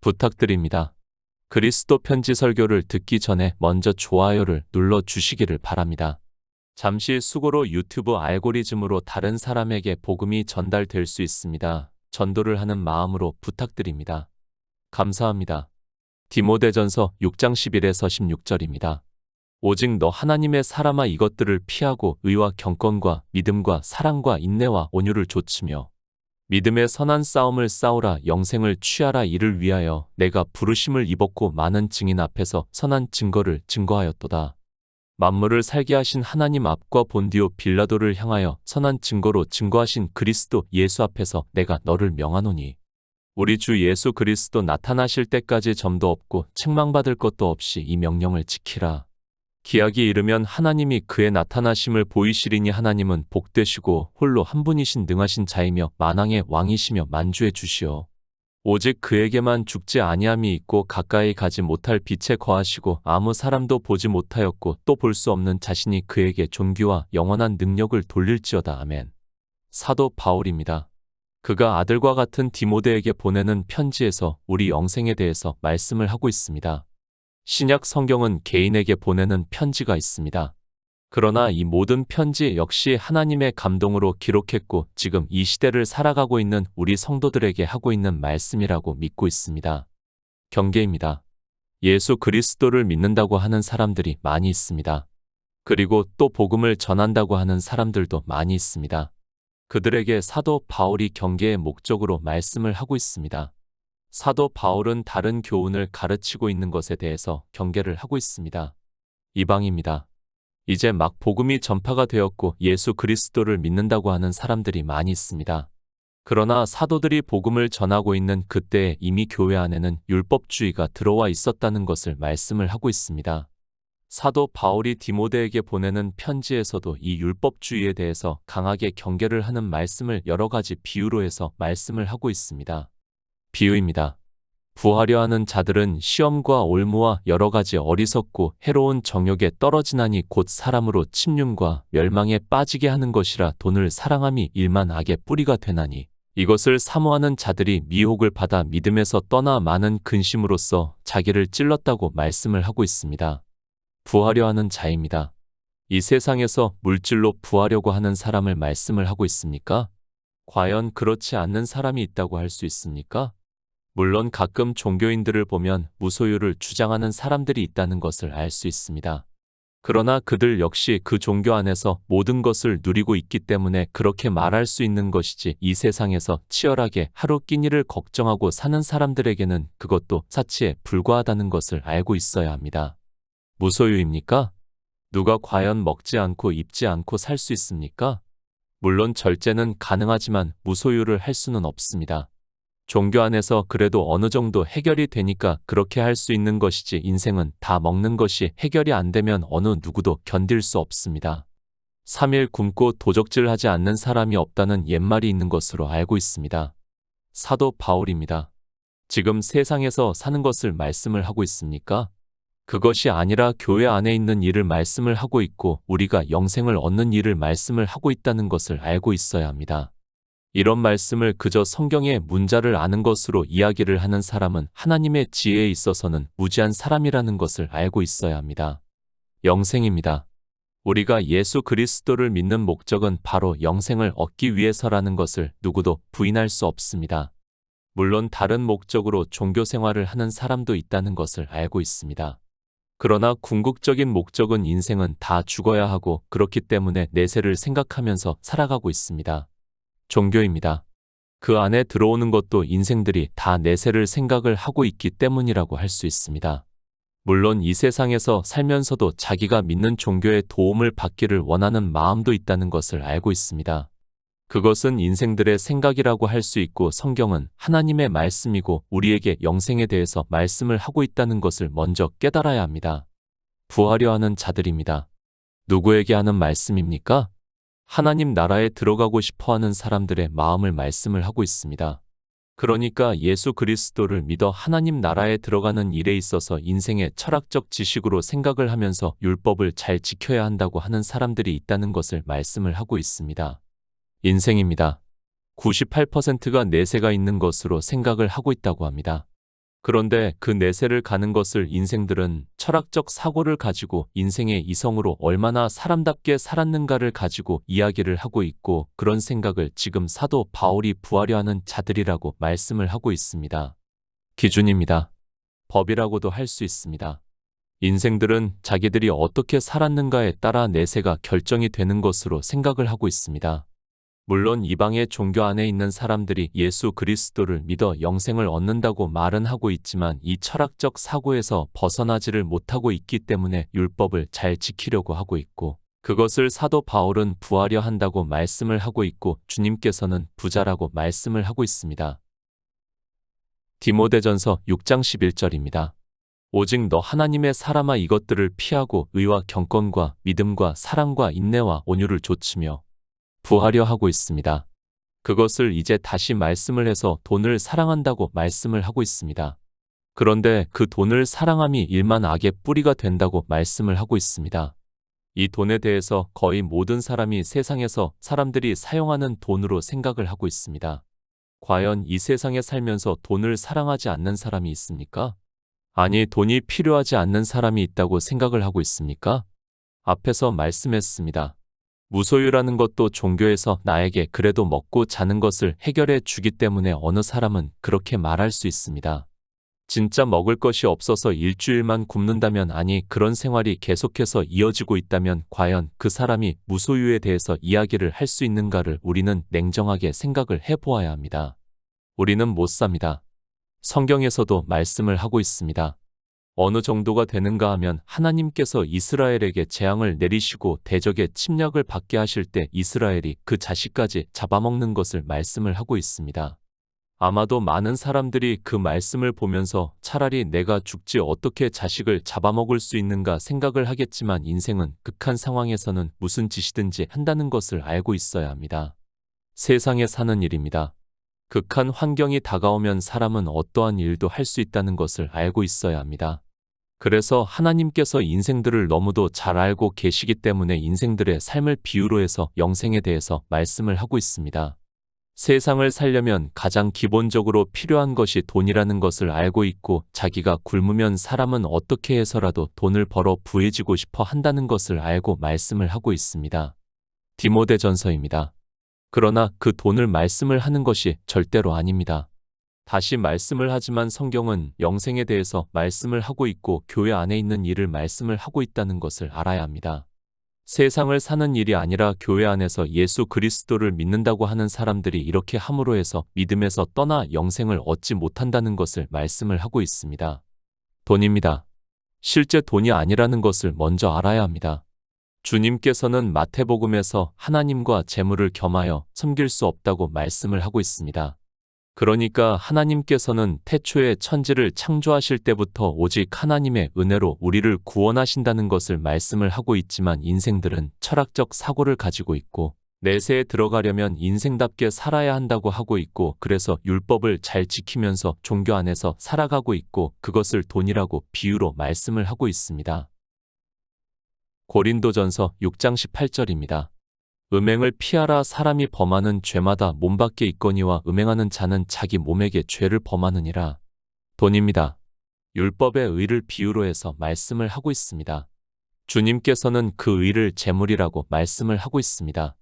부탁드립니다. 그리스도 편지 설교를 듣기 전에 먼저 좋아요를 눌러 주시기를 바랍니다. 잠시 수고로 유튜브 알고리즘으로 다른 사람에게 복음이 전달될 수 있습니다. 전도를 하는 마음으로 부탁드립니다. 감사합니다. 디모데전서 6장 11에서 16절입니다. 오직 너 하나님의 사람아 이것들을 피하고 의와 경건과 믿음과 사랑과 인내와 온유를 좇으며 믿음의 선한 싸움을 싸우라. 영생을 취하라. 이를 위하여 내가 부르심을 입었고 많은 증인 앞에서 선한 증거를 증거하였도다. 만물을 살게 하신 하나님 앞과 본디오 빌라도를 향하여 선한 증거로 증거하신 그리스도 예수 앞에서 내가 너를 명하노니 우리 주 예수 그리스도 나타나실 때까지 점도 없고 책망받을 것도 없이 이 명령을 지키라. 기약이 이르면 하나님이 그의 나타나심을 보이시리니 하나님은 복되시고 홀로 한 분이신 능하신 자이며 만왕의 왕이시며 만주의 주시오. 오직 그에게만 죽지 아니함이 있고 가까이 가지 못할 빛에 거하시고 아무 사람도 보지 못하였고 또 볼 수 없는 자신이 그에게 존귀와 영원한 능력을 돌릴지어다. 아멘. 사도 바울입니다. 그가 아들과 같은 디모데에게 보내는 편지에서 우리 영생에 대해서 말씀을 하고 있습니다. 신약 성경은 개인에게 보내는 편지가 있습니다. 그러나 이 모든 편지 역시 하나님의 감동으로 기록했고 지금 이 시대를 살아가고 있는 우리 성도들에게 하고 있는 말씀이라고 믿고 있습니다. 경계입니다. 예수 그리스도를 믿는다고 하는 사람들이 많이 있습니다. 그리고 또 복음을 전한다고 하는 사람들도 많이 있습니다. 그들에게 사도 바울이 경계의 목적으로 말씀을 하고 있습니다. 사도 바울은 다른 교훈을 가르치고 있는 것에 대해서 경계를 하고 있습니다. 이방입니다. 이제 막 복음이 전파가 되었고 예수 그리스도를 믿는다고 하는 사람들이 많이 있습니다. 그러나 사도들이 복음을 전하고 있는 그때에 이미 교회 안에는 율법주의가 들어와 있었다는 것을 말씀을 하고 있습니다. 사도 바울이 디모데에게 보내는 편지에서도 이 율법주의에 대해서 강하게 경계를 하는 말씀을 여러 가지 비유로 해서 말씀을 하고 있습니다. 비유입니다. 부하려 하는 자들은 시험과 올무와 여러 가지 어리석고 해로운 정욕에 떨어지나니 곧 사람으로 침륜과 멸망에 빠지게 하는 것이라. 돈을 사랑함이 일만 악의 뿌리가 되나니 이것을 사모하는 자들이 미혹을 받아 믿음에서 떠나 많은 근심으로써 자기를 찔렀다고 말씀을 하고 있습니다. 부하려 하는 자입니다. 이 세상에서 물질로 부하려고 하는 사람을 말씀을 하고 있습니까? 과연 그렇지 않는 사람이 있다고 할 수 있습니까? 물론 가끔 종교인들을 보면 무소유를 주장하는 사람들이 있다는 것을 알 수 있습니다. 그러나 그들 역시 그 종교 안에서 모든 것을 누리고 있기 때문에 그렇게 말할 수 있는 것이지 이 세상에서 치열하게 하루 끼니를 걱정하고 사는 사람들에게는 그것도 사치에 불과하다는 것을 알고 있어야 합니다. 무소유입니까? 누가 과연 먹지 않고 입지 않고 살 수 있습니까? 물론 절제는 가능하지만 무소유를 할 수는 없습니다. 종교 안에서 그래도 어느 정도 해결이 되니까 그렇게 할 수 있는 것이지 인생은 다 먹는 것이 해결이 안 되면 어느 누구도 견딜 수 없습니다. 3일 굶고 도적질하지 않는 사람이 없다는 옛말이 있는 것으로 알고 있습니다. 사도 바울입니다. 지금 세상에서 사는 것을 말씀을 하고 있습니까? 그것이 아니라 교회 안에 있는 일을 말씀을 하고 있고 우리가 영생을 얻는 일을 말씀을 하고 있다는 것을 알고 있어야 합니다. 이런 말씀을 그저 성경의 문자를 아는 것으로 이야기를 하는 사람은 하나님의 지혜에 있어서는 무지한 사람이라는 것을 알고 있어야 합니다. 영생입니다. 우리가 예수 그리스도를 믿는 목적은 바로 영생을 얻기 위해서라는 것을 누구도 부인할 수 없습니다. 물론 다른 목적으로 종교 생활을 하는 사람도 있다는 것을 알고 있습니다. 그러나 궁극적인 목적은 인생은 다 죽어야 하고 그렇기 때문에 내세를 생각하면서 살아가고 있습니다. 종교입니다. 그 안에 들어오는 것도 인생들이 다 내세를 생각을 하고 있기 때문이라고 할 수 있습니다. 물론 이 세상에서 살면서도 자기가 믿는 종교의 도움을 받기를 원하는 마음도 있다는 것을 알고 있습니다. 그것은 인생들의 생각이라고 할 수 있고 성경은 하나님의 말씀이고 우리에게 영생에 대해서 말씀을 하고 있다는 것을 먼저 깨달아야 합니다. 부하려 하는 자들입니다. 누구에게 하는 말씀입니까? 하나님 나라에 들어가고 싶어하는 사람들의 마음을 말씀을 하고 있습니다. 그러니까 예수 그리스도를 믿어 하나님 나라에 들어가는 일에 있어서 인생의 철학적 지식으로 생각을 하면서 율법을 잘 지켜야 한다고 하는 사람들이 있다는 것을 말씀을 하고 있습니다. 인생입니다. 98%가 내세가 있는 것으로 생각을 하고 있다고 합니다. 그런데 그 내세를 가는 것을 인생들은 철학적 사고를 가지고 인생의 이성으로 얼마나 사람답게 살았는가를 가지고 이야기를 하고 있고, 그런 생각을 지금 사도 바울이 부하려 하는 자들이라고 말씀을 하고 있습니다. 기준입니다. 법이라고도 할 수 있습니다. 인생들은 자기들이 어떻게 살았는가에 따라 내세가 결정이 되는 것으로 생각을 하고 있습니다. 물론 이방의 종교 안에 있는 사람들이 예수 그리스도를 믿어 영생을 얻는다고 말은 하고 있지만 이 철학적 사고에서 벗어나지를 못하고 있기 때문에 율법을 잘 지키려고 하고 있고, 그것을 사도 바울은 부하려 한다고 말씀을 하고 있고, 주님께서는 부자라고 말씀을 하고 있습니다. 디모데전서 6장 11절입니다. 오직 너 하나님의 사람아 이것들을 피하고 의와 경건과 믿음과 사랑과 인내와 온유를 좇으며 부하려 하고 있습니다. 그것을 이제 다시 말씀을 해서 돈을 사랑한다고 말씀을 하고 있습니다. 그런데 그 돈을 사랑함이 일만 악의 뿌리가 된다고 말씀을 하고 있습니다. 이 돈에 대해서 거의 모든 사람이 세상에서 사람들이 사용하는 돈으로 생각을 하고 있습니다. 과연 이 세상에 살면서 돈을 사랑하지 않는 사람이 있습니까? 아니, 돈이 필요하지 않는 사람이 있다고 생각을 하고 있습니까? 앞에서 말씀했습니다. 무소유라는 것도 종교에서 나에게 그래도 먹고 자는 것을 해결해 주기 때문에 어느 사람은 그렇게 말할 수 있습니다. 진짜 먹을 것이 없어서 일주일만 굶는다면, 아니 그런 생활이 계속해서 이어지고 있다면 과연 그 사람이 무소유에 대해서 이야기를 할 수 있는가를 우리는 냉정하게 생각을 해보아야 합니다. 우리는 못 삽니다. 성경에서도 말씀을 하고 있습니다. 어느 정도가 되는가 하면 하나님께서 이스라엘에게 재앙을 내리시고 대적의 침략을 받게 하실 때 이스라엘이 그 자식까지 잡아먹는 것을 말씀을 하고 있습니다. 아마도 많은 사람들이 그 말씀을 보면서 차라리 내가 죽지 어떻게 자식을 잡아먹을 수 있는가 생각을 하겠지만, 인생은 극한 상황에서는 무슨 짓이든지 한다는 것을 알고 있어야 합니다. 세상에 사는 일입니다. 극한 환경이 다가오면 사람은 어떠한 일도 할 수 있다는 것을 알고 있어야 합니다. 그래서 하나님께서 인생들을 너무도 잘 알고 계시기 때문에 인생들의 삶을 비유로 해서 영생에 대해서 말씀을 하고 있습니다. 세상을 살려면 가장 기본적으로 필요한 것이 돈이라는 것을 알고 있고, 자기가 굶으면 사람은 어떻게 해서라도 돈을 벌어 부해지고 싶어 한다는 것을 알고 말씀을 하고 있습니다. 디모데전서입니다. 그러나 그 돈을 말씀을 하는 것이 절대로 아닙니다. 다시 말씀을 하지만 성경은 영생에 대해서 말씀을 하고 있고 교회 안에 있는 일을 말씀을 하고 있다는 것을 알아야 합니다. 세상을 사는 일이 아니라 교회 안에서 예수 그리스도를 믿는다고 하는 사람들이 이렇게 함으로 해서 믿음에서 떠나 영생을 얻지 못한다는 것을 말씀을 하고 있습니다. 돈입니다. 실제 돈이 아니라는 것을 먼저 알아야 합니다. 주님께서는 마태복음에서 하나님과 재물을 겸하여 섬길 수 없다고 말씀을 하고 있습니다. 그러니까 하나님께서는 태초에 천지를 창조하실 때부터 오직 하나님의 은혜로 우리를 구원하신다는 것을 말씀을 하고 있지만, 인생들은 철학적 사고를 가지고 있고 내세에 들어가려면 인생답게 살아야 한다고 하고 있고, 그래서 율법을 잘 지키면서 종교 안에서 살아가고 있고 그것을 돈이라고 비유로 말씀을 하고 있습니다. 고린도전서 6장 18절입니다. 음행을 피하라. 사람이 범하는 죄마다 몸 밖에 있거니와 음행하는 자는 자기 몸에게 죄를 범하느니라. 돈입니다. 율법의 의를 비유로 해서 말씀을 하고 있습니다. 주님께서는 그 의를 재물이라고 말씀을 하고 있습니다.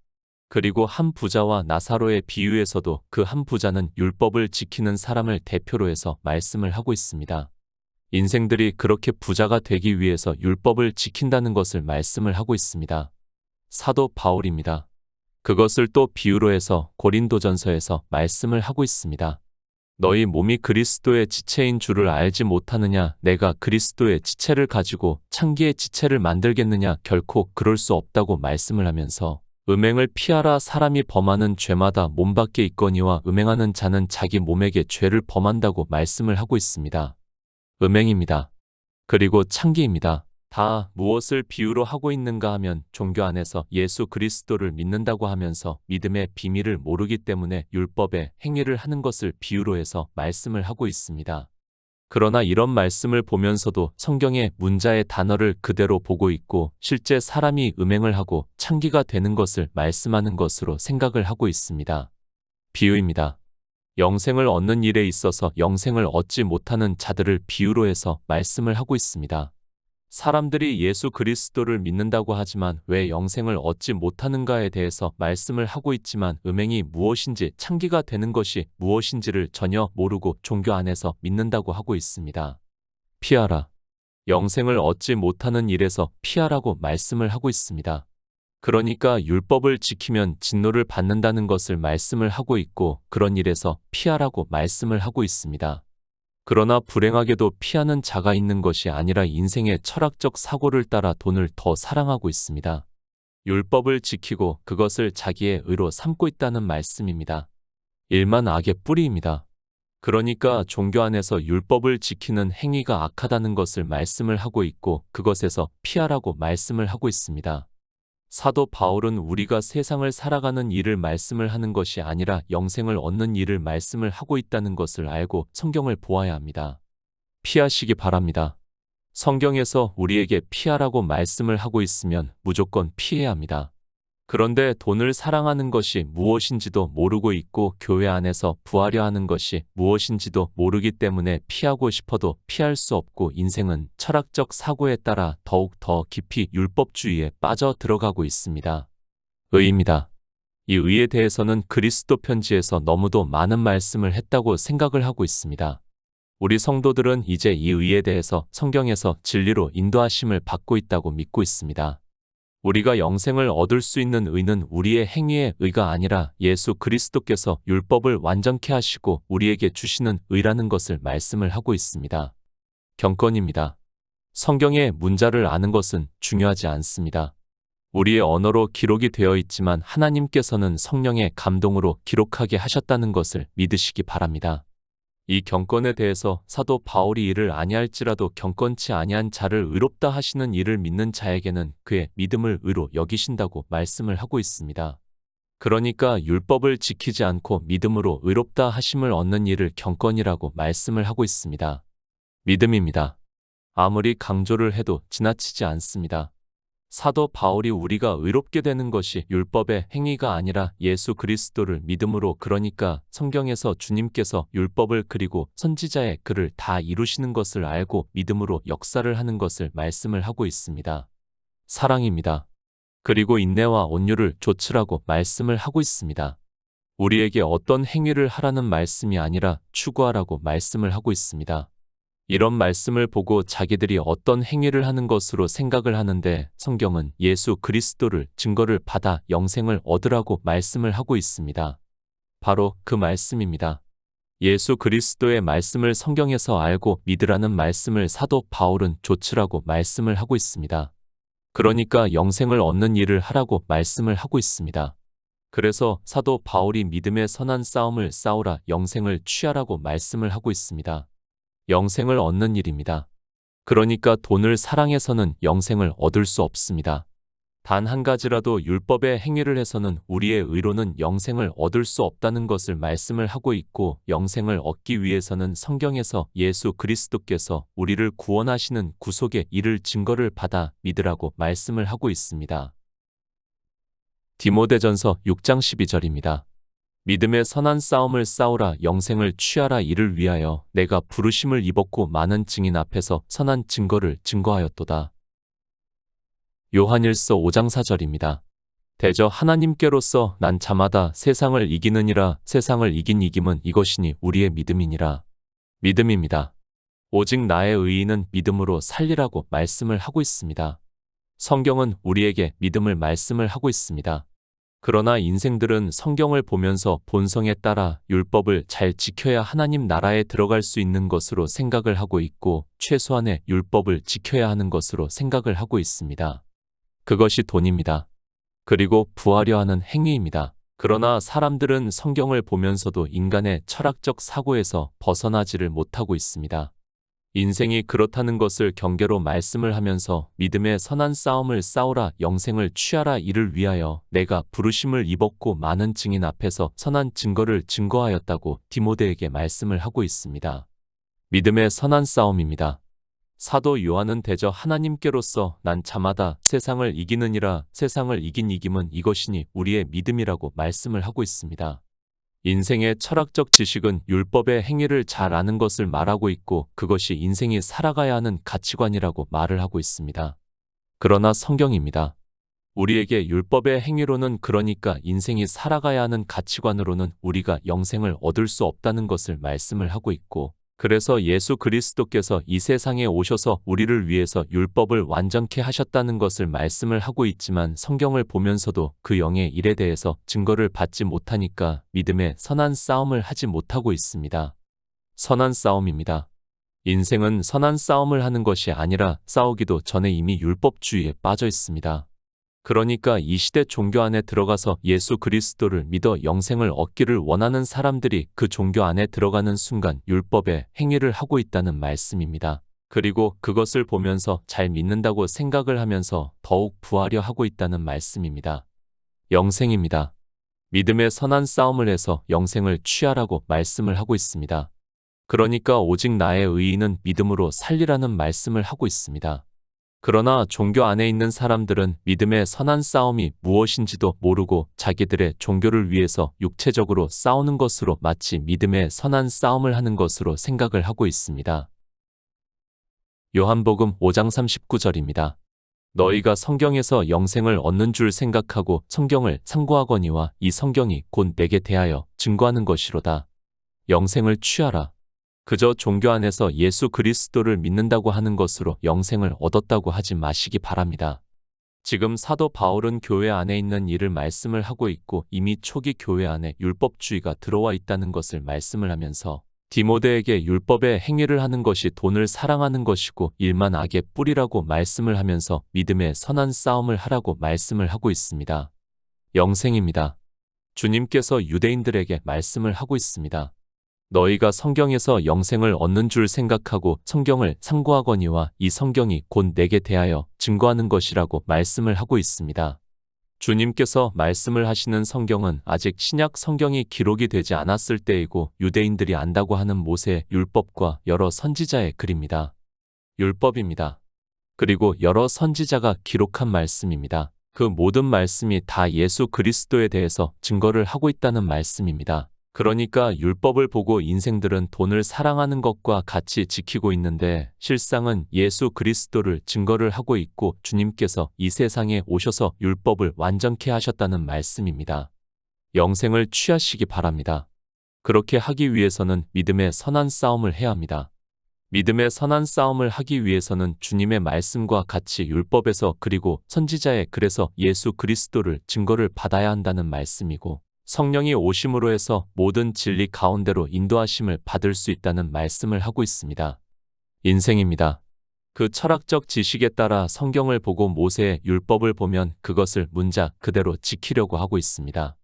그리고 한 부자와 나사로의 비유에서도 그 한 부자는 율법을 지키는 사람을 대표로 해서 말씀을 하고 있습니다. 인생들이 그렇게 부자가 되기 위해서 율법을 지킨다는 것을 말씀을 하고 있습니다. 사도 바울입니다. 그것을 또 비유로 해서 고린도전서에서 말씀을 하고 있습니다. 너희 몸이 그리스도의 지체인 줄을 알지 못하느냐? 내가 그리스도의 지체를 가지고 창기의 지체를 만들겠느냐? 결코 그럴 수 없다고 말씀을 하면서 음행을 피하라. 사람이 범하는 죄마다 몸 밖에 있거니와 음행하는 자는 자기 몸에게 죄를 범한다고 말씀을 하고 있습니다. 음행입니다. 그리고 창기입니다. 다 무엇을 비유로 하고 있는가 하면 종교 안에서 예수 그리스도를 믿는다고 하면서 믿음의 비밀을 모르기 때문에 율법의 행위를 하는 것을 비유로 해서 말씀을 하고 있습니다. 그러나 이런 말씀을 보면서도 성경의 문자의 단어를 그대로 보고 있고 실제 사람이 음행을 하고 창기가 되는 것을 말씀하는 것으로 생각을 하고 있습니다. 비유입니다. 영생을 얻는 일에 있어서 영생을 얻지 못하는 자들을 비유로 해서 말씀을 하고 있습니다. 사람들이 예수 그리스도를 믿는다고 하지만 왜 영생을 얻지 못하는가에 대해서 말씀을 하고 있지만 음행이 무엇인지 창기가 되는 것이 무엇인지를 전혀 모르고 종교 안에서 믿는다고 하고 있습니다. 피하라. 영생을 얻지 못하는 일에서 피하라고 말씀을 하고 있습니다. 그러니까 율법을 지키면 진노를 받는다는 것을 말씀을 하고 있고 그런 일에서 피하라고 말씀을 하고 있습니다. 그러나 불행하게도 피하는 자가 있는 것이 아니라 인생의 철학적 사고를 따라 돈을 더 사랑하고 있습니다. 율법을 지키고 그것을 자기의 의로 삼고 있다는 말씀입니다. 일만 악의 뿌리입니다. 그러니까 종교 안에서 율법을 지키는 행위가 악하다는 것을 말씀을 하고 있고 그것에서 피하라고 말씀을 하고 있습니다. 사도 바울은 우리가 세상을 살아가는 일을 말씀을 하는 것이 아니라 영생을 얻는 일을 말씀을 하고 있다는 것을 알고 성경을 보아야 합니다. 피하시기 바랍니다. 성경에서 우리에게 피하라고 말씀을 하고 있으면 무조건 피해야 합니다. 그런데 돈을 사랑하는 것이 무엇인지도 모르고 있고 교회 안에서 부하려 하는 것이 무엇인지도 모르기 때문에 피하고 싶어도 피할 수 없고 인생은 철학적 사고에 따라 더욱 더 깊이 율법주의에 빠져 들어가고 있습니다. 의입니다. 이 의에 대해서는 그리스도 편지에서 너무도 많은 말씀을 했다고 생각을 하고 있습니다. 우리 성도들은 이제 이 의에 대해서 성경에서 진리로 인도하심을 받고 있다고 믿고 있습니다. 우리가 영생을 얻을 수 있는 의는 우리의 행위의 의가 아니라 예수 그리스도께서 율법을 완전케 하시고 우리에게 주시는 의라는 것을 말씀을 하고 있습니다. 경건입니다. 성경의 문자를 아는 것은 중요하지 않습니다. 우리의 언어로 기록이 되어 있지만 하나님께서는 성령의 감동으로 기록하게 하셨다는 것을 믿으시기 바랍니다. 이 경건에 대해서 사도 바울이 이를 아니할지라도 경건치 아니한 자를 의롭다 하시는 이를 믿는 자에게는 그의 믿음을 의로 여기신다고 말씀을 하고 있습니다. 그러니까 율법을 지키지 않고 믿음으로 의롭다 하심을 얻는 일을 경건이라고 말씀을 하고 있습니다. 믿음입니다. 아무리 강조를 해도 지나치지 않습니다. 사도 바울이 우리가 의롭게 되는 것이 율법의 행위가 아니라 예수 그리스도를 믿음으로 그러니까 성경에서 주님께서 율법을 그리고 선지자의 글을 다 이루시는 것을 알고 믿음으로 역사를 하는 것을 말씀을 하고 있습니다. 사랑입니다. 그리고 인내와 온유를 조치라고 말씀을 하고 있습니다. 우리에게 어떤 행위를 하라는 말씀이 아니라 추구하라고 말씀을 하고 있습니다. 이런 말씀을 보고 자기들이 어떤 행위를 하는 것으로 생각을 하는데 성경은 예수 그리스도를 증거를 받아 영생을 얻으라고 말씀을 하고 있습니다. 바로 그 말씀입니다. 예수 그리스도의 말씀을 성경에서 알고 믿으라는 말씀을 사도 바울은 조치라고 말씀을 하고 있습니다. 그러니까 영생을 얻는 일을 하라고 말씀을 하고 있습니다. 그래서 사도 바울이 믿음의 선한 싸움을 싸우라 영생을 취하라고 말씀을 하고 있습니다. 영생을 얻는 일입니다. 그러니까 돈을 사랑해서는 영생을 얻을 수 없습니다. 단 한 가지라도 율법의 행위를 해서는 우리의 의로는 영생을 얻을 수 없다는 것을 말씀을 하고 있고 영생을 얻기 위해서는 성경에서 예수 그리스도께서 우리를 구원하시는 구속의 일을 증거를 받아 믿으라고 말씀을 하고 있습니다. 디모데전서 6장 12절입니다. 믿음의 선한 싸움을 싸우라 영생을 취하라 이를 위하여 내가 부르심을 입었고 많은 증인 앞에서 선한 증거를 증거하였도다. 요한일서 5장 4절입니다. 대저 하나님께로서 난 자마다 세상을 이기느니라 세상을 이긴 이김은 이것이니 우리의 믿음이니라. 믿음입니다. 오직 나의 의인은 믿음으로 살리라고 말씀을 하고 있습니다. 성경은 우리에게 믿음을 말씀을 하고 있습니다. 그러나 인생들은 성경을 보면서 본성에 따라 율법을 잘 지켜야 하나님 나라에 들어갈 수 있는 것으로 생각을 하고 있고 최소한의 율법을 지켜야 하는 것으로 생각을 하고 있습니다. 그것이 돈입니다. 그리고 부하려 하는 행위입니다. 그러나 사람들은 성경을 보면서도 인간의 철학적 사고에서 벗어나지를 못하고 있습니다. 인생이 그렇다는 것을 경계로 말씀을 하면서 믿음의 선한 싸움을 싸우라 영생을 취하라 이를 위하여 내가 부르심을 입었고 많은 증인 앞에서 선한 증거를 증거하였다고 디모데에게 말씀을 하고 있습니다. 믿음의 선한 싸움입니다. 사도 요한은 대저 하나님께로서 난 자마다 세상을 이기느니라 세상을 이긴 이김은 이것이니 우리의 믿음이라고 말씀을 하고 있습니다. 인생의 철학적 지식은 율법의 행위를 잘 아는 것을 말하고 있고 그것이 인생이 살아가야 하는 가치관이라고 말을 하고 있습니다. 그러나 성경입니다. 우리에게 율법의 행위로는 그러니까 인생이 살아가야 하는 가치관으로는 우리가 영생을 얻을 수 없다는 것을 말씀을 하고 있고 그래서 예수 그리스도께서 이 세상에 오셔서 우리를 위해서 율법을 완전케 하셨다는 것을 말씀을 하고 있지만 성경을 보면서도 그 영의 일에 대해서 증거를 받지 못하니까 믿음의 선한 싸움을 하지 못하고 있습니다. 선한 싸움입니다. 인생은 선한 싸움을 하는 것이 아니라 싸우기도 전에 이미 율법주의에 빠져 있습니다. 그러니까 이 시대 종교 안에 들어가서 예수 그리스도를 믿어 영생을 얻기를 원하는 사람들이 그 종교 안에 들어가는 순간 율법의 행위를 하고 있다는 말씀입니다. 그리고 그것을 보면서 잘 믿는다고 생각을 하면서 더욱 부하려 하고 있다는 말씀입니다. 영생입니다. 믿음의 선한 싸움을 해서 영생을 취하라고 말씀을 하고 있습니다. 그러니까 오직 나의 의인은 믿음으로 살리라는 말씀을 하고 있습니다. 그러나 종교 안에 있는 사람들은 믿음의 선한 싸움이 무엇인지도 모르고 자기들의 종교를 위해서 육체적으로 싸우는 것으로 마치 믿음의 선한 싸움을 하는 것으로 생각을 하고 있습니다. 요한복음 5장 39절입니다. 너희가 성경에서 영생을 얻는 줄 생각하고 성경을 상고하거니와 이 성경이 곧 내게 대하여 증거하는 것이로다. 영생을 취하라. 그저 종교 안에서 예수 그리스도를 믿는다고 하는 것으로 영생을 얻었다고 하지 마시기 바랍니다. 지금 사도 바울은 교회 안에 있는 일을 말씀을 하고 있고 이미 초기 교회 안에 율법주의가 들어와 있다는 것을 말씀을 하면서 디모데에게 율법의 행위를 하는 것이 돈을 사랑하는 것이고 일만 악의 뿌리라고 말씀을 하면서 믿음의 선한 싸움을 하라고 말씀을 하고 있습니다. 영생입니다. 주님께서 유대인들에게 말씀을 하고 있습니다. 너희가 성경에서 영생을 얻는 줄 생각하고 성경을 상고하거니와 이 성경이 곧 내게 대하여 증거하는 것이라고 말씀을 하고 있습니다. 주님께서 말씀을 하시는 성경은 아직 신약 성경이 기록이 되지 않았을 때이고 유대인들이 안다고 하는 모세 율법과 여러 선지자의 글입니다. 율법입니다. 그리고 여러 선지자가 기록한 말씀입니다. 그 모든 말씀이 다 예수 그리스도에 대해서 증거를 하고 있다는 말씀입니다. 그러니까 율법을 보고 인생들은 돈을 사랑하는 것과 같이 지키고 있는데 실상은 예수 그리스도를 증거를 하고 있고 주님께서 이 세상에 오셔서 율법을 완전케 하셨다는 말씀입니다. 영생을 취하시기 바랍니다. 그렇게 하기 위해서는 믿음의 선한 싸움을 해야 합니다. 믿음의 선한 싸움을 하기 위해서는 주님의 말씀과 같이 율법에서 그리고 선지자의 글에서 예수 그리스도를 증거를 받아야 한다는 말씀이고 성령이 오심으로 해서 모든 진리 가운데로 인도하심을 받을 수 있다는 말씀을 하고 있습니다. 인생입니다. 그 철학적 지식에 따라 성경을 보고 모세의 율법을 보면 그것을 문자 그대로 지키려고 하고 있습니다.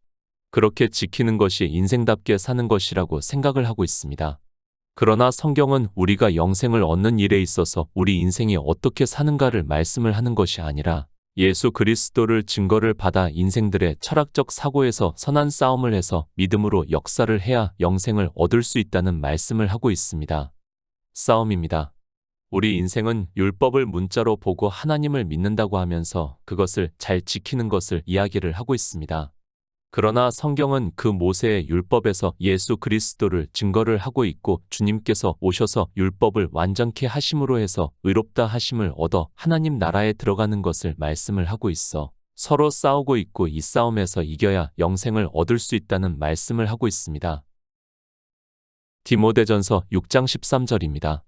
그렇게 지키는 것이 인생답게 사는 것이라고 생각을 하고 있습니다. 그러나 성경은 우리가 영생을 얻는 일에 있어서 우리 인생이 어떻게 사는가를 말씀을 하는 것이 아니라 예수 그리스도를 증거를 받아 인생들의 철학적 사고에서 선한 싸움을 해서 믿음으로 역사를 해야 영생을 얻을 수 있다는 말씀을 하고 있습니다. 싸움입니다. 우리 인생은 율법을 문자로 보고 하나님을 믿는다고 하면서 그것을 잘 지키는 것을 이야기를 하고 있습니다. 그러나 성경은 그 모세의 율법에서 예수 그리스도를 증거를 하고 있고 주님께서 오셔서 율법을 완전케 하심으로 해서 의롭다 하심을 얻어 하나님 나라에 들어가는 것을 말씀을 하고 있어 서로 싸우고 있고 이 싸움에서 이겨야 영생을 얻을 수 있다는 말씀을 하고 있습니다. 디모데전서 6장 13절입니다.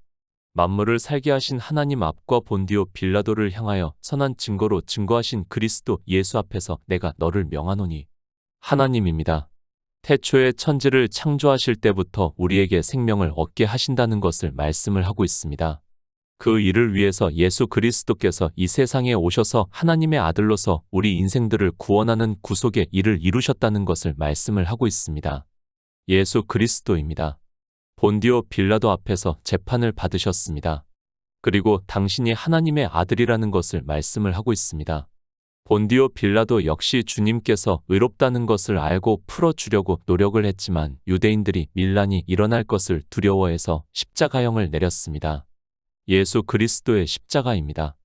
만물을 살게 하신 하나님 앞과 본디오 빌라도를 향하여 선한 증거로 증거하신 그리스도 예수 앞에서 내가 너를 명하노니 하나님입니다. 태초에 천지를 창조하실 때부터 우리에게 생명을 얻게 하신다는 것을 말씀을 하고 있습니다. 그 일을 위해서 예수 그리스도께서 이 세상에 오셔서 하나님의 아들로서 우리 인생들을 구원하는 구속의 일을 이루셨다는 것을 말씀을 하고 있습니다. 예수 그리스도입니다. 본디오 빌라도 앞에서 재판을 받으셨습니다. 그리고 당신이 하나님의 아들이라는 것을 말씀을 하고 있습니다. 본디오 빌라도 역시 주님께서 의롭다는 것을 알고 풀어주려고 노력을 했지만 유대인들이 밀란이 일어날 것을 두려워해서 십자가형을 내렸습니다. 예수 그리스도의 십자가입니다.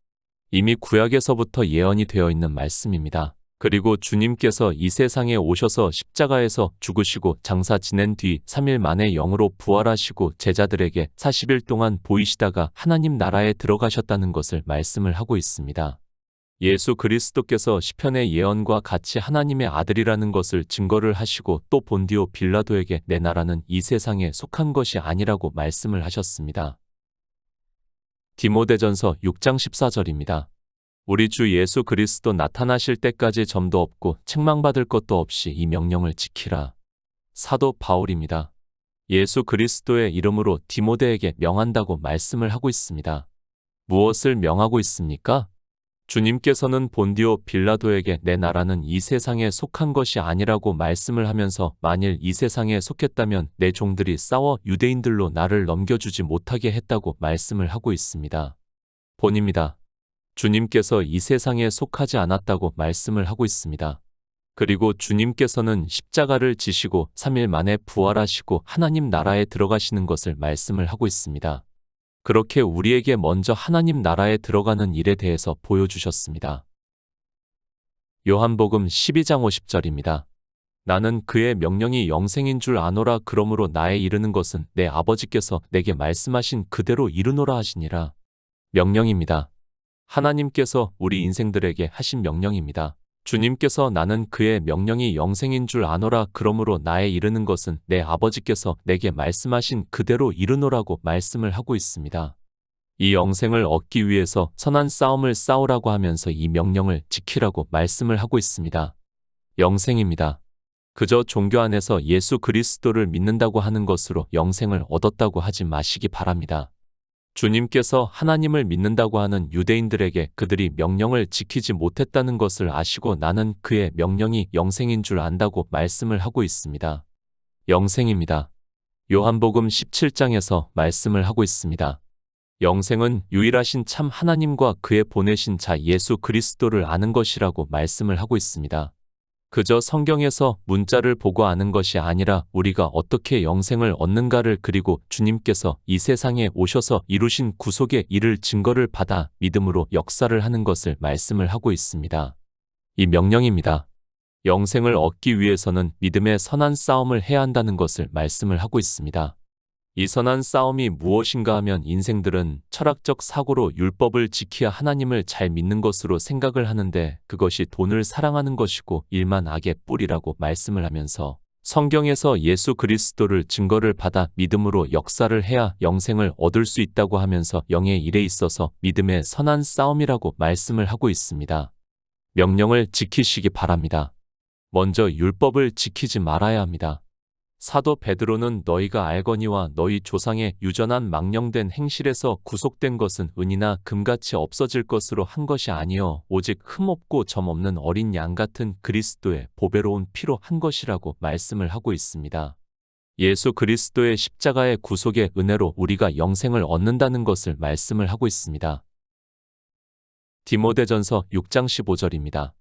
이미 구약에서부터 예언이 되어 있는 말씀입니다. 그리고 주님께서 이 세상에 오셔서 십자가에서 죽으시고 장사 지낸 뒤 3일 만에 영으로 부활하시고 제자들에게 40일 동안 보이시다가 하나님 나라에 들어가셨다는 것을 말씀을 하고 있습니다. 예수 그리스도께서 시편의 예언과 같이 하나님의 아들이라는 것을 증거를 하시고 또 본디오 빌라도에게 내 나라는 이 세상에 속한 것이 아니라고 말씀을 하셨습니다. 디모데전서 6장 14절입니다. 우리 주 예수 그리스도 나타나실 때까지 점도 없고 책망받을 것도 없이 이 명령을 지키라. 사도 바울입니다. 예수 그리스도의 이름으로 디모데에게 명한다고 말씀을 하고 있습니다. 무엇을 명하고 있습니까? 주님께서는 본디오 빌라도에게 내 나라는 이 세상에 속한 것이 아니라고 말씀을 하면서 만일 이 세상에 속했다면 내 종들이 싸워 유대인들로 나를 넘겨주지 못하게 했다고 말씀을 하고 있습니다. 본입니다. 주님께서 이 세상에 속하지 않았다고 말씀을 하고 있습니다. 그리고 주님께서는 십자가를 지시고 3일 만에 부활하시고 하나님 나라에 들어가시는 것을 말씀을 하고 있습니다. 그렇게 우리에게 먼저 하나님 나라에 들어가는 일에 대해서 보여주셨습니다. 요한복음 12장 50절입니다. 나는 그의 명령이 영생인 줄 아노라. 그러므로 나에 이르는 것은 내 아버지께서 내게 말씀하신 그대로 이루노라 하시니라. 명령입니다. 하나님께서 우리 인생들에게 하신 명령입니다. 주님께서 나는 그의 명령이 영생인 줄 아노라. 그러므로 나에 이르는 것은 내 아버지께서 내게 말씀하신 그대로 이루노라고 말씀을 하고 있습니다. 이 영생을 얻기 위해서 선한 싸움을 싸우라고 하면서 이 명령을 지키라고 말씀을 하고 있습니다. 영생입니다. 그저 종교 안에서 예수 그리스도를 믿는다고 하는 것으로 영생을 얻었다고 하지 마시기 바랍니다. 주님께서 하나님을 믿는다고 하는 유대인들에게 그들이 명령을 지키지 못했다는 것을 아시고 나는 그의 명령이 영생인 줄 안다고 말씀을 하고 있습니다. 영생입니다. 요한복음 17장에서 말씀을 하고 있습니다. 영생은 유일하신 참 하나님과 그의 보내신 자 예수 그리스도를 아는 것이라고 말씀을 하고 있습니다. 그저 성경에서 문자를 보고 아는 것이 아니라 우리가 어떻게 영생을 얻는가를 그리고 주님께서 이 세상에 오셔서 이루신 구속의 일을 증거를 받아 믿음으로 역사를 하는 것을 말씀을 하고 있습니다. 이 명령입니다. 영생을 얻기 위해서는 믿음의 선한 싸움을 해야 한다는 것을 말씀을 하고 있습니다. 이 선한 싸움이 무엇인가 하면 인생들은 철학적 사고로 율법을 지키야 하나님을 잘 믿는 것으로 생각을 하는데 그것이 돈을 사랑하는 것이고 일만 악의 뿌리라고 말씀을 하면서 성경에서 예수 그리스도를 증거를 받아 믿음으로 역사를 해야 영생을 얻을 수 있다고 하면서 영의 일에 있어서 믿음의 선한 싸움이라고 말씀을 하고 있습니다. 명령을 지키시기 바랍니다. 먼저 율법을 지키지 말아야 합니다. 사도 베드로는 너희가 알거니와 너희 조상의 유전한 망령된 행실에서 구속된 것은 은이나 금같이 없어질 것으로 한 것이 아니요 오직 흠없고 점없는 어린 양 같은 그리스도의 보배로운 피로 한 것이라고 말씀을 하고 있습니다. 예수 그리스도의 십자가의 구속의 은혜로 우리가 영생을 얻는다는 것을 말씀을 하고 있습니다. 디모데전서 6장 15절입니다.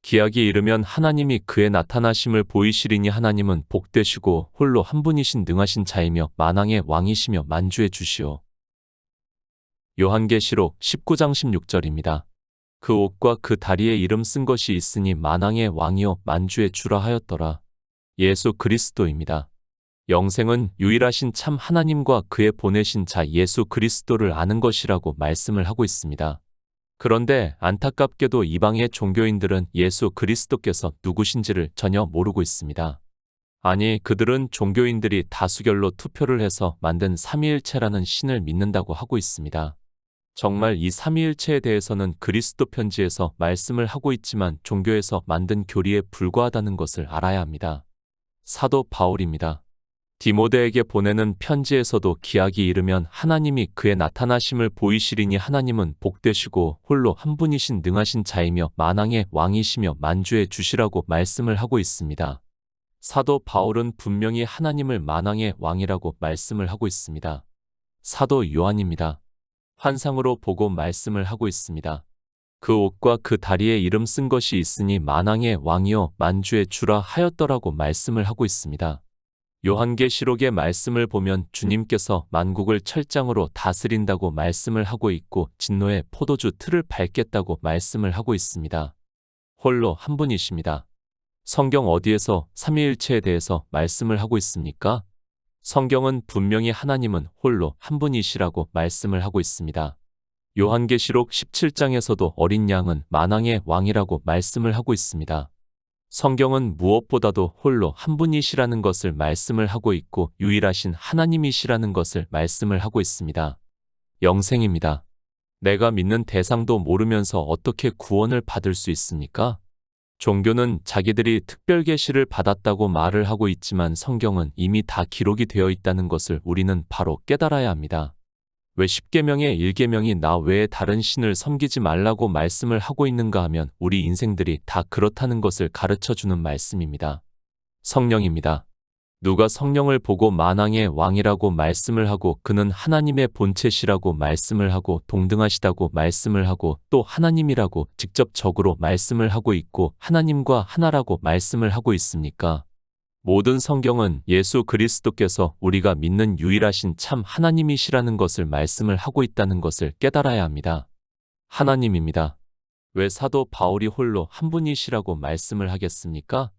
기약이 이르면 하나님이 그의 나타나심을 보이시리니 하나님은 복되시고 홀로 한 분이신 능하신 자이며 만왕의 왕이시며 만주의 주시오. 요한계시록 19장 16절입니다. 그 옷과 그 다리에 이름 쓴 것이 있으니 만왕의 왕이요 만주의 주라 하였더라. 예수 그리스도입니다. 영생은 유일하신 참 하나님과 그의 보내신 자 예수 그리스도를 아는 것이라고 말씀을 하고 있습니다. 그런데 안타깝게도 이방의 종교인들은 예수 그리스도께서 누구신지를 전혀 모르고 있습니다. 아니, 그들은 종교인들이 다수결로 투표를 해서 만든 삼위일체라는 신을 믿는다고 하고 있습니다. 정말 이 삼위일체에 대해서는 그리스도 편지에서 말씀을 하고 있지만 종교에서 만든 교리에 불과하다는 것을 알아야 합니다. 사도 바울입니다. 디모데에게 보내는 편지에서도 기약이 이르면 하나님이 그의 나타나심을 보이시리니 하나님은 복되시고 홀로 한 분이신 능하신 자이며 만왕의 왕이시며 만주의 주시라고 말씀을 하고 있습니다. 사도 바울은 분명히 하나님을 만왕의 왕이라고 말씀을 하고 있습니다. 사도 요한입니다. 환상으로 보고 말씀을 하고 있습니다. 그 옷과 그 다리에 이름 쓴 것이 있으니 만왕의 왕이요 만주의 주라 하였더라고 말씀을 하고 있습니다. 요한계시록의 말씀을 보면 주님께서 만국을 철장으로 다스린다고 말씀을 하고 있고 진노의 포도주 틀을 밟겠다고 말씀을 하고 있습니다. 홀로 한 분이십니다. 성경 어디에서 삼위일체에 대해서 말씀을 하고 있습니까? 성경은 분명히 하나님은 홀로 한 분이시라고 말씀을 하고 있습니다. 요한계시록 17장에서도 어린 양은 만왕의 왕이라고 말씀을 하고 있습니다. 성경은 무엇보다도 홀로 한 분이시라는 것을 말씀을 하고 있고 유일하신 하나님이시라는 것을 말씀을 하고 있습니다. 영생입니다. 내가 믿는 대상도 모르면서 어떻게 구원을 받을 수 있습니까? 종교는 자기들이 특별 계시를 받았다고 말을 하고 있지만 성경은 이미 다 기록이 되어 있다는 것을 우리는 바로 깨달아야 합니다. 왜 10계명의 1계명이 나 외에 다른 신을 섬기지 말라고 말씀을 하고 있는가 하면 우리 인생들이 다 그렇다는 것을 가르쳐주는 말씀입니다. 성령입니다. 누가 성령을 보고 만왕의 왕이라고 말씀을 하고 그는 하나님의 본체시라고 말씀을 하고 동등하시다고 말씀을 하고 또 하나님이라고 직접적으로 말씀을 하고 있고 하나님과 하나라고 말씀을 하고 있습니까? 모든 성경은 예수 그리스도께서 우리가 믿는 유일하신 참 하나님이시라는 것을 말씀을 하고 있다는 것을 깨달아야 합니다. 하나님입니다. 왜 사도 바울이 홀로 한 분이시라고 말씀을 하겠습니까?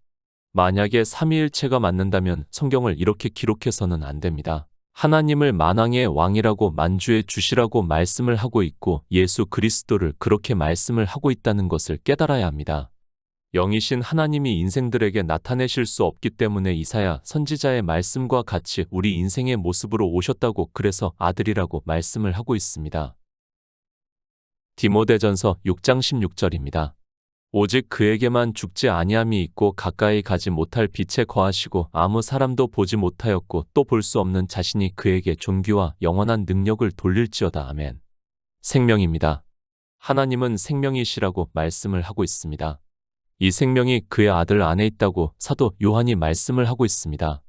만약에 삼위일체가 맞는다면 성경을 이렇게 기록해서는 안 됩니다. 하나님을 만왕의 왕이라고 만주해 주시라고 말씀을 하고 있고 예수 그리스도를 그렇게 말씀을 하고 있다는 것을 깨달아야 합니다. 영이신 하나님이 인생들에게 나타내실 수 없기 때문에 이사야 선지자의 말씀과 같이 우리 인생의 모습으로 오셨다고 그래서 아들이라고 말씀을 하고 있습니다. 디모데전서 6장 16절입니다. 오직 그에게만 죽지 아니함이 있고 가까이 가지 못할 빛에 거하시고 아무 사람도 보지 못하였고 또 볼 수 없는 자신이 그에게 존귀와 영원한 능력을 돌릴지어다. 아멘. 생명입니다. 하나님은 생명이시라고 말씀을 하고 있습니다. 이 생명이 그의 아들 안에 있다고 사도 요한이 말씀을 하고 있습니다.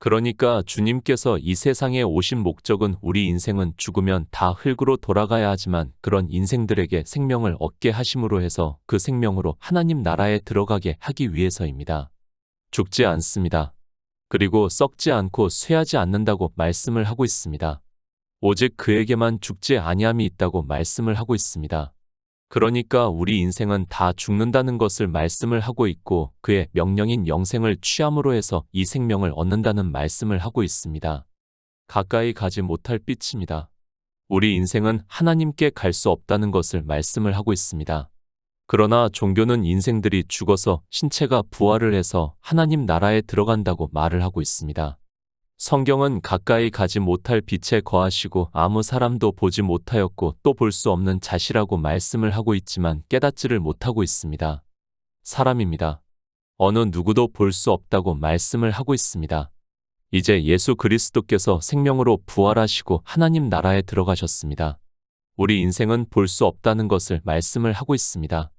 그러니까 주님께서 이 세상에 오신 목적은 우리 인생은 죽으면 다 흙으로 돌아가야 하지만 그런 인생들에게 생명을 얻게 하심으로 해서 그 생명으로 하나님 나라에 들어가게 하기 위해서입니다. 죽지 않습니다. 그리고 썩지 않고 쇠하지 않는다고 말씀을 하고 있습니다. 오직 그에게만 죽지 아니함이 있다고 말씀을 하고 있습니다. 그러니까 우리 인생은 다 죽는다는 것을 말씀을 하고 있고 그의 명령인 영생을 취함으로 해서 이 생명을 얻는다는 말씀을 하고 있습니다. 가까이 가지 못할 빛입니다. 우리 인생은 하나님께 갈 수 없다는 것을 말씀을 하고 있습니다. 그러나 종교는 인생들이 죽어서 신체가 부활을 해서 하나님 나라에 들어간다고 말을 하고 있습니다. 성경은 가까이 가지 못할 빛에 거하시고 아무 사람도 보지 못하였고 또 볼 수 없는 자시라고 말씀을 하고 있지만 깨닫지를 못하고 있습니다. 사람입니다. 어느 누구도 볼 수 없다고 말씀을 하고 있습니다. 이제 예수 그리스도께서 생명으로 부활하시고 하나님 나라에 들어가셨습니다. 우리 인생은 볼 수 없다는 것을 말씀을 하고 있습니다.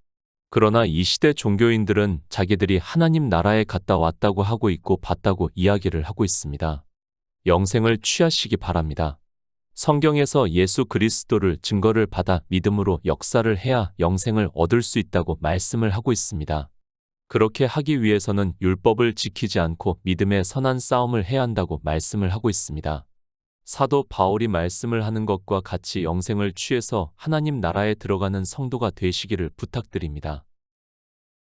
그러나 이 시대 종교인들은 자기들이 하나님 나라에 갔다 왔다고 하고 있고 봤다고 이야기를 하고 있습니다. 영생을 취하시기 바랍니다. 성경에서 예수 그리스도를 증거를 받아 믿음으로 역사를 해야 영생을 얻을 수 있다고 말씀을 하고 있습니다. 그렇게 하기 위해서는 율법을 지키지 않고 믿음의 선한 싸움을 해야 한다고 말씀을 하고 있습니다. 사도 바울이 말씀을 하는 것과 같이 영생을 취해서 하나님 나라에 들어가는 성도가 되시기를 부탁드립니다.